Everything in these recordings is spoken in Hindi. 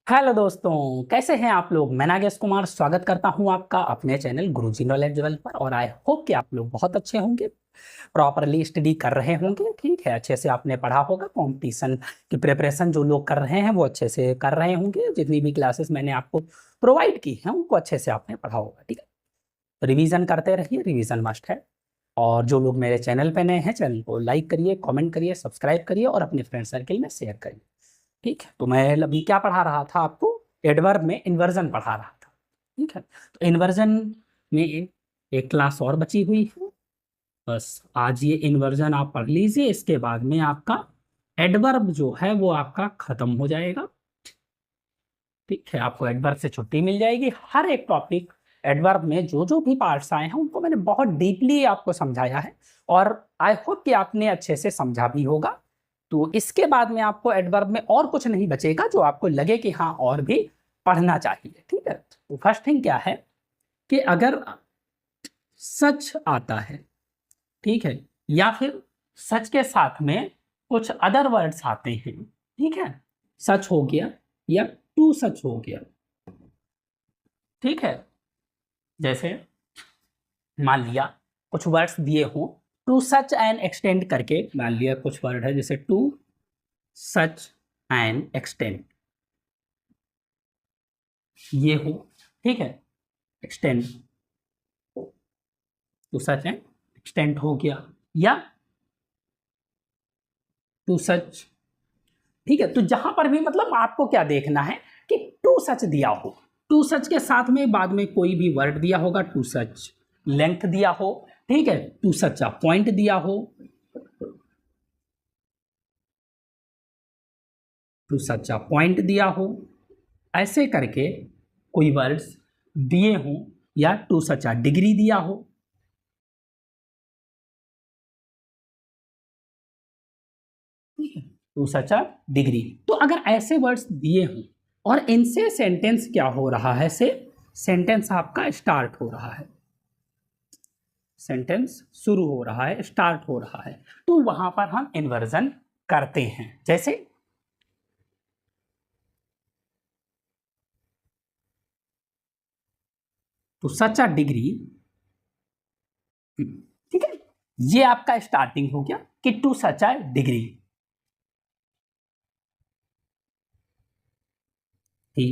हेलो दोस्तों, कैसे हैं आप लोग। मैं नागेश कुमार स्वागत करता हूं आपका अपने चैनल गुरुजी नॉलेज लेवल पर। और आई होप कि आप लोग बहुत अच्छे होंगे, प्रॉपरली स्टडी कर रहे होंगे। ठीक है, अच्छे से आपने पढ़ा होगा। कंपटीशन की प्रिपरेशन जो लोग कर रहे हैं वो अच्छे से कर रहे होंगे। जितनी भी क्लासेस मैंने आपको प्रोवाइड की हैं उनको अच्छे से आपने पढ़ा होगा। ठीक है, रिवीजन करते रहिए, रिवीजन मस्ट है। और जो लोग मेरे चैनल पे नए हैं, चैनल को लाइक करिए, कमेंट करिए, सब्सक्राइब करिए और अपने फ्रेंड सर्किल में शेयर करिए। ठीक है, तो मैं अभी क्या पढ़ा रहा था आपको, एडवर्ब में इन्वर्जन पढ़ा रहा था। ठीक है, तो इन्वर्जन में एक क्लास और बची हुई है। बस आज ये इन्वर्जन आप पढ़ लीजिए, इसके बाद में आपका एडवर्ब जो है वो आपका खत्म हो जाएगा। ठीक है, आपको एडवर्ब से छुट्टी मिल जाएगी। हर एक टॉपिक एडवर्ब में जो जो भी पार्ट्स आए हैं उनको मैंने बहुत डीपली आपको समझाया है और आई होप कि आपने अच्छे से समझा भी होगा। तो इसके बाद में आपको एडवर्ब में और कुछ नहीं बचेगा जो आपको लगे कि हाँ और भी पढ़ना चाहिए। ठीक है, तो फर्स्ट थिंग क्या है कि अगर सच आता है, ठीक है, या फिर सच के साथ में कुछ अदर वर्ड्स आते हैं, ठीक है, सच हो गया या टू सच हो गया। ठीक है, जैसे मान लिया कुछ वर्ड्स दिए हो टू सच एंड एक्सटेंड करके, मान लिया कुछ वर्ड है जैसे टू सच एंड एक्सटेंड, ये हो। ठीक है, extent, to such an extent हो गया, या टू सच। ठीक है, तो जहां पर भी मतलब आपको क्या देखना है कि टू सच दिया हो, टू सच के साथ में बाद में कोई भी वर्ड दिया होगा, टू सच लेंथ दिया हो, ठीक है, टू सच अ पॉइंट दिया हो, टू सच अ पॉइंट दिया हो, ऐसे करके कोई वर्ड्स दिए हों, या टू सच अ डिग्री दिया हो। टू सच अ डिग्री, तो अगर ऐसे वर्ड्स दिए हों और इनसे सेंटेंस क्या हो रहा है, से सेंटेंस आपका स्टार्ट हो रहा है, सेंटेंस शुरू हो रहा है, स्टार्ट हो रहा है, तो वहां पर हम इन्वर्जन करते हैं। जैसे टू सच अ डिग्री, ठीक है, ये आपका स्टार्टिंग हो गया कि to such a degree he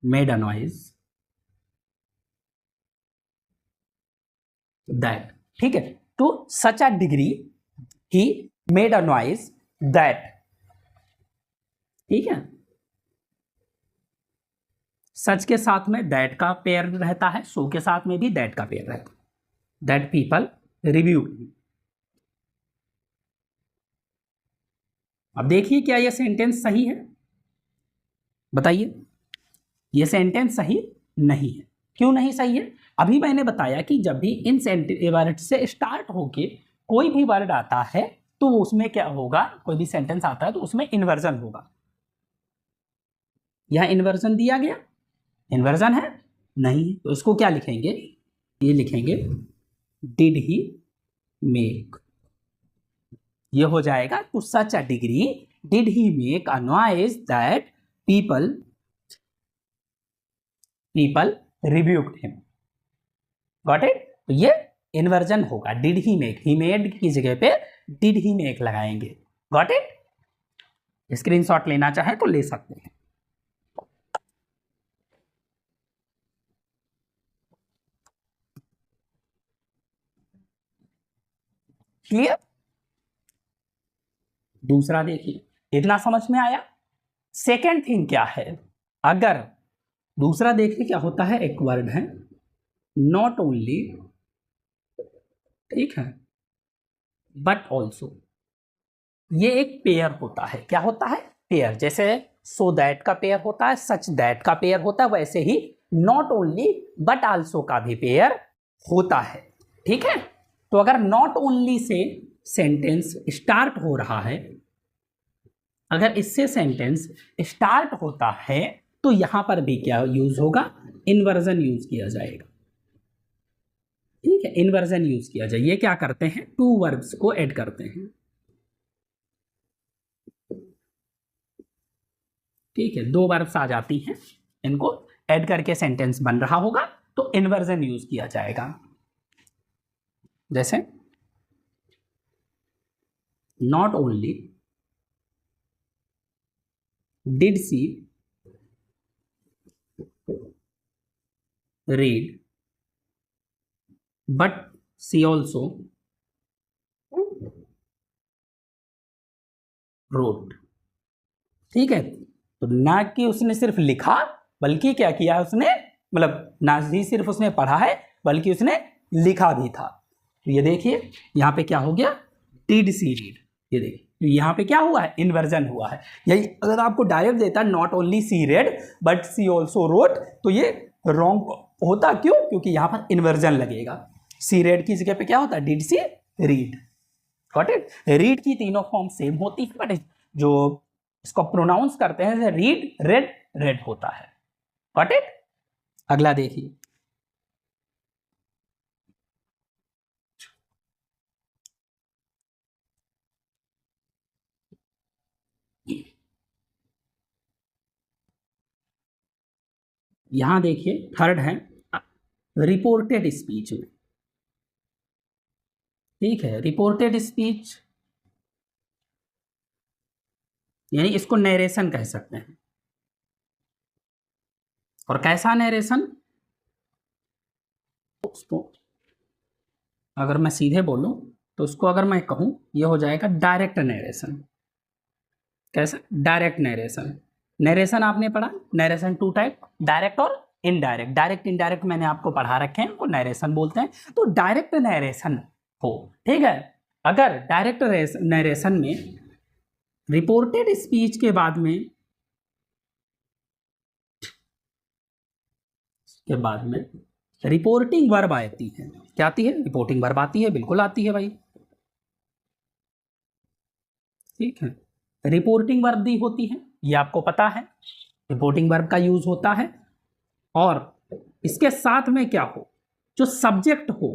made a noise that. ठीक है, तो such a degree he made a noise that. ठीक है, सच के साथ में दैट का पेयर रहता है, सो के साथ में भी दैट का पेयर रहता है, दैट पीपल रिव्यू। अब देखिए क्या यह सेंटेंस सही है, बताइए। यह सेंटेंस सही नहीं है। क्यों नहीं सही है? अभी मैंने बताया कि जब भी इन वर्ड से स्टार्ट होके कोई भी वर्ड आता है तो उसमें क्या होगा, कोई भी सेंटेंस आता है तो उसमें इन्वर्जन होगा। यह इन्वर्जन दिया गया, इन्वर्जन है नहीं, तो इसको क्या लिखेंगे, ये लिखेंगे डिड ही मेक। ये हो जाएगा to such a degree did he make a noise that people people reviewed him. Got it? तो ये इन्वर्जन होगा, did he make, he made की जगह पे डिड ही मेक लगाएंगे। Got it? स्क्रीनशॉट लेना चाहे तो ले सकते हैं। क्लियर? दूसरा देखिए, इतना समझ में आया। सेकेंड थिंग क्या है, अगर दूसरा देखिए क्या होता है, एक वर्ड है नॉट ओनली, ठीक है, बट ऑल्सो। ये एक पेयर होता है, क्या होता है, पेयर। जैसे सो दैट का पेयर होता है, सच दैट का पेयर होता है, वैसे ही नॉट ओनली बट आल्सो का भी पेयर होता है। ठीक है, तो अगर not only say sentence start हो रहा है, अगर इससे सेंटेंस स्टार्ट होता है तो यहां पर भी क्या यूज होगा, इन्वर्जन यूज किया जाएगा। ठीक है, इन्वर्जन यूज किया जाए। ये क्या करते हैं, टू वर्ब्स को ऐड करते हैं। ठीक है, 2 वर्ब्स आ जाती हैं, इनको ऐड करके सेंटेंस बन रहा होगा तो इन्वर्जन यूज किया जाएगा। जैसे not only did she read but she also wrote. ठीक है, तो ना कि उसने सिर्फ लिखा बल्कि क्या किया है उसने, मतलब ना ही सिर्फ उसने पढ़ा है बल्कि उसने लिखा भी था। तो ये देखिए यहाँ पे क्या हो गया, डिड सी रीड, ये देखिए तो यहाँ पे क्या हुआ है, इन्वर्जन हुआ है। यही अगर आपको डायरेक्ट देता not only she read but she also wrote तो ये रॉन्ग होता, क्यों, क्योंकि यहाँ पर इन्वर्जन लगेगा। सी रेड की जगह पे क्या होता है, did she read. Got it. Read की तीनों फॉर्म सेम होती है बट जो इसको प्रोनाउंस करते हैं रीड रेड रेड होता है। Got it. अगला देखिए, यहां देखिए थर्ड है रिपोर्टेड स्पीच में। ठीक है, रिपोर्टेड स्पीच यानी इसको नरेशन कह सकते हैं। और कैसा नरेशन, उसको अगर मैं सीधे बोलूं तो उसको अगर मैं कहूं ये हो जाएगा डायरेक्ट नरेशन। कैसा, डायरेक्ट नरेशन। नरेशन आपने पढ़ा, नरेशन 2 टाइप, डायरेक्ट और इनडायरेक्ट। डायरेक्ट इनडायरेक्ट मैंने आपको पढ़ा रखे हैं, उनको नरेशन बोलते हैं। तो डायरेक्ट नरेशन हो, ठीक है, अगर डायरेक्ट नरेशन में रिपोर्टेड स्पीच के बाद में रिपोर्टिंग वर्ब आती है। क्या आती है, रिपोर्टिंग वर्ब आती है, बिल्कुल आती है भाई। ठीक है, रिपोर्टिंग वर्ब दी होती है, ये आपको पता है, रिपोर्टिंग वर्ब का यूज होता है। और इसके साथ में क्या हो, जो सब्जेक्ट हो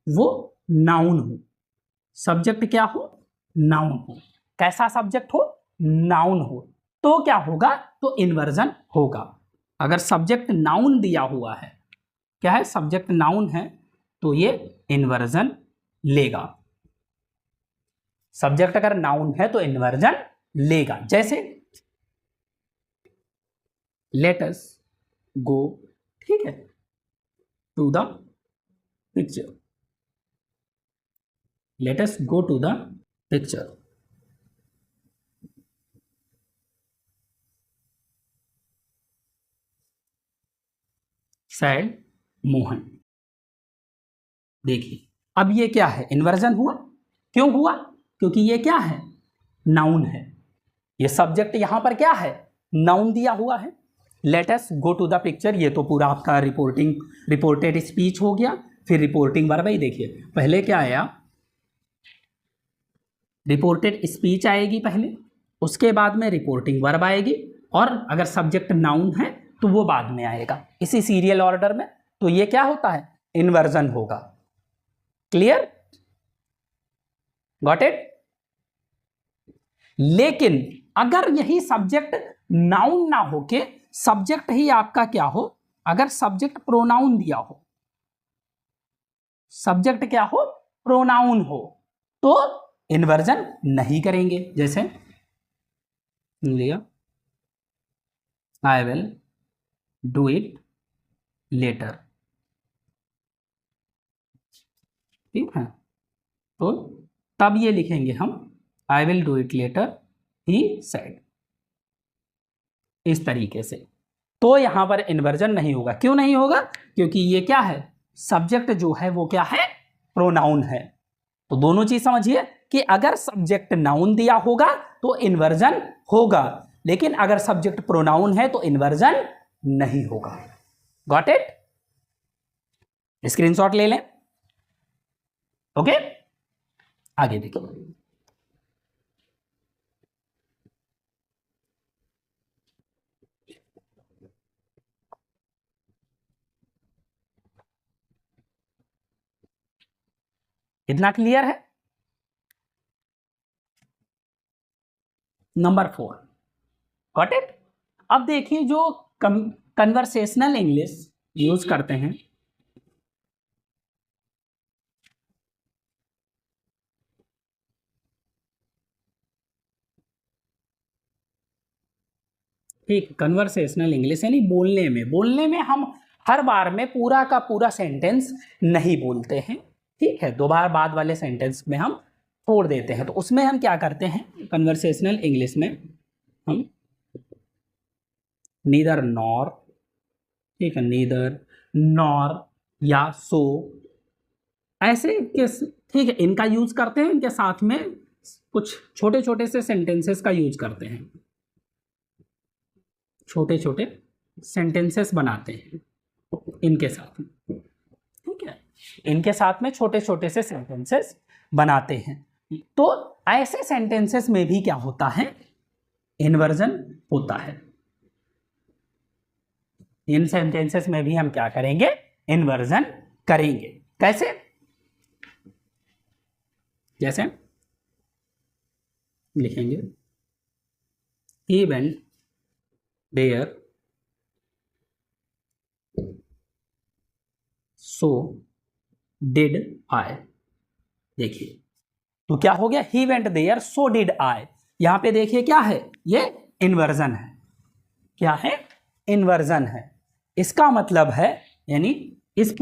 वो नाउन हो। सब्जेक्ट क्या हो, नाउन हो। कैसा सब्जेक्ट हो, नाउन हो, तो क्या होगा, तो इन्वर्जन होगा। अगर सब्जेक्ट नाउन दिया हुआ है, क्या है, सब्जेक्ट नाउन है, तो ये इन्वर्जन लेगा। सब्जेक्ट अगर नाउन है तो इन्वर्जन लेगा। जैसे लेट अस गो, ठीक है, to the picture, let us go to the picture. Said Mohan. देखिए अब ये क्या है, इन्वर्जन हुआ। क्यों हुआ, क्योंकि ये क्या है, नाउन है। ये सब्जेक्ट यहां पर क्या है, नाउन दिया हुआ है। Let us go to the picture, ये तो पूरा आपका रिपोर्टेड स्पीच हो गया। फिर रिपोर्टिंग वर्ब ही देखिए, पहले क्या आया, रिपोर्टेड स्पीच आएगी पहले, उसके बाद में रिपोर्टिंग वर्ब आएगी, और अगर सब्जेक्ट नाउन है तो वो बाद में आएगा, इसी सीरियल ऑर्डर में। तो ये क्या होता है, इन्वर्जन होगा। Clear, got it. लेकिन अगर यही सब्जेक्ट नाउन ना होके सब्जेक्ट ही आपका क्या हो, अगर सब्जेक्ट प्रोनाउन दिया हो, सब्जेक्ट क्या हो, प्रोनाउन हो, तो इन्वर्जन नहीं करेंगे। जैसे लिया, I will do it later. ठीक है, तो तब ये लिखेंगे हम, I will do it later, he said, इस तरीके से। तो यहां पर इन्वर्जन नहीं होगा। क्यों नहीं होगा, क्योंकि ये क्या है, सब्जेक्ट जो है वो क्या है, प्रोनाउन है। तो दोनों चीज समझिए कि अगर सब्जेक्ट नाउन दिया होगा तो इन्वर्जन होगा, लेकिन अगर सब्जेक्ट प्रोनाउन है तो इन्वर्जन नहीं होगा। Got it. स्क्रीनशॉट ले लें। ओके, आगे देखो, इतना क्लियर है। Number 4, got it. अब देखिए जो कन्वर्सेशनल इंग्लिश यूज करते हैं, ठीक, कन्वर्सेशनल इंग्लिश यानी बोलने में हम हर बार में पूरा का पूरा सेंटेंस नहीं बोलते हैं, ठीक है, 2 बार बाद वाले सेंटेंस में हम छोड़ देते हैं। तो उसमें हम क्या करते हैं, कन्वर्सेशनल इंग्लिश में हम नीदर नॉर, ठीक है, नीदर नॉर या सो ऐसे ठीक है, इनका यूज करते हैं। इनके साथ में कुछ छोटे छोटे से सेंटेंसेस का यूज करते हैं, छोटे छोटे सेंटेंसेस बनाते हैं इनके साथ में, ठीक है, इनके साथ में छोटे छोटे से सेंटेंसेस बनाते हैं। तो ऐसे सेंटेंसेस में भी क्या होता है, इन्वर्जन होता है। इन सेंटेंसेस में भी हम क्या करेंगे, इन्वर्जन करेंगे। कैसे, जैसे लिखेंगे he went there so did I। देखिए तो क्या हो गया, he went there so did I। यहां पे देखिए क्या है, ये इन्वर्जन है। क्या है, इन्वर्जन है। इसका मतलब है, यानी इस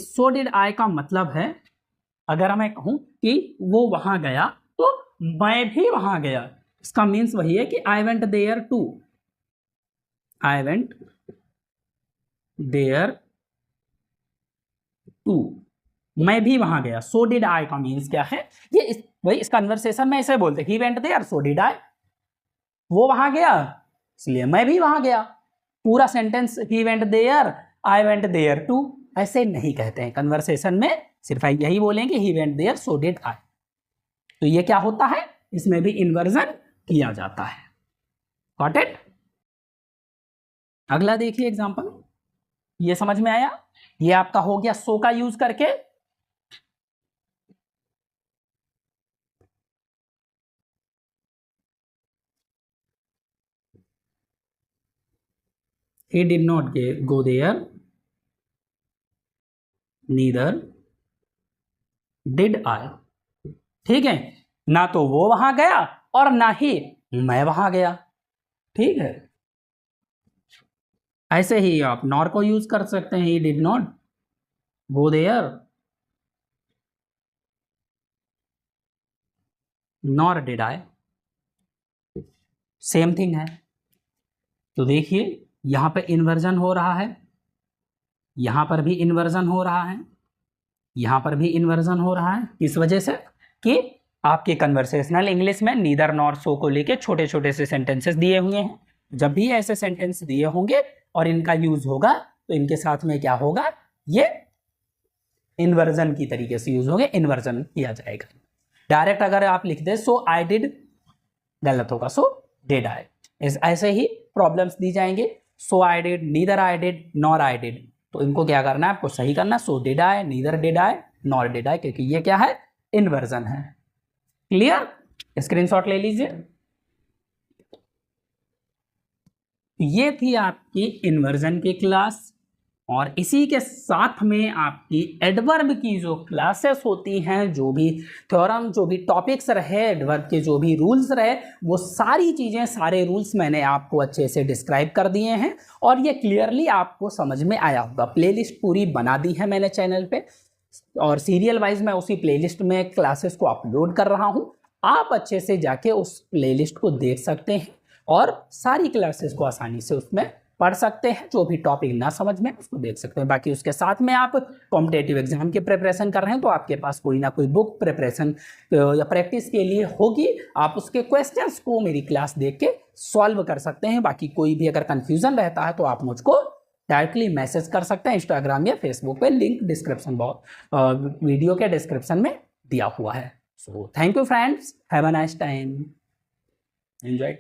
so did I का मतलब है, अगर मैं कहूं कि वो वहां गया तो मैं भी वहां गया, इसका मीन्स वही है कि I went there too, I went there too, मैं भी वहां गया। so did I का मीन्स क्या है, ये वही इस कन्वर्सेशन में ऐसे बोलते, he went there so did I, वो वहां गया इसलिए मैं भी वहां गया। पूरा sentence he went there I went there too ऐसे नहीं कहते हैं कन्वर्सेशन में, सिर्फ यही बोलेंगे he went there so did I। तो ये क्या होता है, इसमें भी इन्वर्जन किया जाता है। Got it. अगला देखिए एग्जांपल, ये समझ में आया, ये आपका हो गया सो का यूज करके। He did not go there, neither did I। ठीक है, ना तो वो वहां गया और ना ही मैं वहां गया, ठीक है। ऐसे ही आप नॉर को यूज कर सकते हैं, he did not go there nor did I, same thing है। तो देखिए यहां पे इन्वर्जन हो रहा है, यहां पर भी इन्वर्जन हो रहा है, यहां पर भी इन्वर्जन हो रहा है। इस वजह से कि आपके कन्वर्सेशनल इंग्लिश में नीदर नॉर सो को लेके छोटे छोटे से सेंटेंसेस दिए हुए हैं। जब भी ऐसे सेंटेंस दिए होंगे और इनका यूज होगा तो इनके साथ में क्या होगा, ये इन्वर्जन की तरीके से यूज होंगे, इन्वर्जन किया जाएगा। डायरेक्ट अगर आप लिख दे सो आई डिड, गलत होगा, सो डिड आई। ऐसे ही प्रॉब्लम्स दी जाएंगे, so I did, neither I did, nor I did. तो इनको क्या करना है, आपको सही करना, so did I, neither did I, nor did I, क्योंकि ये क्या है, इन्वर्जन है। क्लियर, स्क्रीनशॉट ले लीजिए। ये थी आपकी इन्वर्जन की क्लास, और इसी के साथ में आपकी एडवर्ब की जो क्लासेस होती हैं, जो भी थ्योरम, जो भी टॉपिक्स रहे, एडवर्ब के जो भी रूल्स रहे, वो सारी चीज़ें, सारे रूल्स मैंने आपको अच्छे से डिस्क्राइब कर दिए हैं और ये क्लियरली आपको समझ में आया होगा। प्लेलिस्ट पूरी बना दी है मैंने चैनल पे, और सीरियल वाइज मैं उसी प्लेलिस्ट में क्लासेस को अपलोड कर रहा हूँ। आप अच्छे से जाके उस प्लेलिस्ट को देख सकते हैं और सारी क्लासेस को आसानी से उसमें पढ़ सकते हैं। जो भी टॉपिक ना समझ में उसको देख सकते हैं। बाकी उसके साथ में आप कॉम्पिटेटिव एग्जाम की प्रिपरेशन कर रहे हैं तो आपके पास कोई ना कोई बुक प्रिपरेशन या प्रैक्टिस के लिए होगी, आप उसके क्वेश्चंस को मेरी क्लास देख के सॉल्व कर सकते हैं। बाकी कोई भी अगर कन्फ्यूजन रहता है तो आप मुझको डायरेक्टली मैसेज कर सकते हैं इंस्टाग्राम या फेसबुक पे, लिंक डिस्क्रिप्शन वीडियो के डिस्क्रिप्शन में दिया हुआ है। So thank you friends, have a nice time, enjoy.